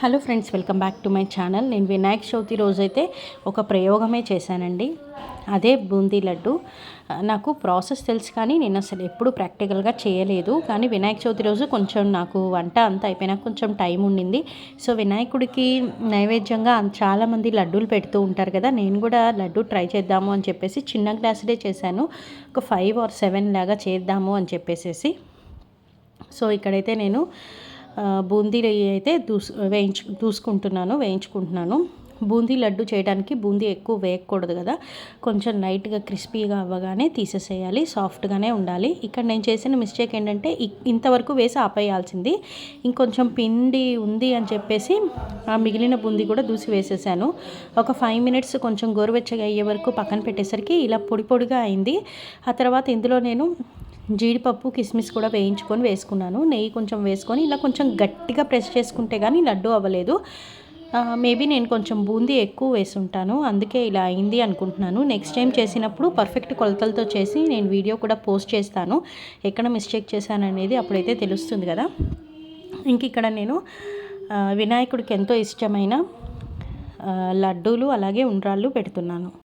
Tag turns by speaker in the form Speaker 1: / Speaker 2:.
Speaker 1: Hello friends, welcome back to my channel. నేను వినాయక చవితి రోజైతే ఒక ప్రయోగమే చేశానండి. అదే బూందీ లడ్డు. నాకు ప్రాసెస్ తెలుసు కానీ నేను అసలు ఎప్పుడు ప్రాక్టికల్గా చేయలేదు. కానీ వినాయక చవితి రోజు కొంచెం నాకు వంట అంతా అయిపోయినాక కొంచెం టైం ఉండింది. సో వినాయకుడికి నైవేద్యంగా చాలామంది లడ్డూలు పెడుతూ ఉంటారు కదా. నేను కూడా లడ్డు ట్రై చేద్దాము అని చెప్పేసి చిన్న గ్లాసుడే చేశాను. ఒక 5 or 7 లాగా చేద్దాము అని చెప్పేసి. సో ఇక్కడైతే నేను బూందీ అయితే వేయించుకుంటున్నాను. బూందీ లడ్డు చేయడానికి బూందీ ఎక్కువ వేయకూడదు కదా, కొంచెం లైట్గా క్రిస్పీగా అవ్వగానే తీసేసేయాలి, సాఫ్ట్గానే ఉండాలి. ఇక్కడ నేను చేసిన మిస్టేక్ ఏంటంటే ఇంతవరకు వేసి ఆపేయాల్సింది. ఇంకొంచెం పిండి ఉంది అని చెప్పేసి ఆ మిగిలిన బూందీ కూడా దూసి వేసేసాను. ఒక 5 minutes కొంచెం గోరువెచ్చగా అయ్యే వరకు పక్కన పెట్టేసరికి ఇలా పొడి పొడిగా అయింది. ఆ తర్వాత ఇందులో నేను జీడిపప్పు, కిస్మిస్ కూడా వేసుకున్నాను. నెయ్యి కొంచెం వేసుకొని ఇలా కొంచెం గట్టిగా ప్రెస్ చేసుకుంటే కానీ లడ్డు అవ్వలేదు. మేబీ నేను కొంచెం బూందీ ఎక్కువ వేసుంటాను, అందుకే ఇలా అయింది అనుకుంటున్నాను. నెక్స్ట్ టైం చేసినప్పుడు పర్ఫెక్ట్ కొలతలతో చేసి నేను వీడియో కూడా పోస్ట్ చేస్తాను. ఎక్కడ మిస్టేక్ చేశాననేది అప్పుడైతే తెలుస్తుంది కదా. ఇంక ఇక్కడ నేను వినాయకుడికి ఎంతో ఇష్టమైన లడ్డూలు అలాగే ఉండ్రాళ్ళు పెడుతున్నాను.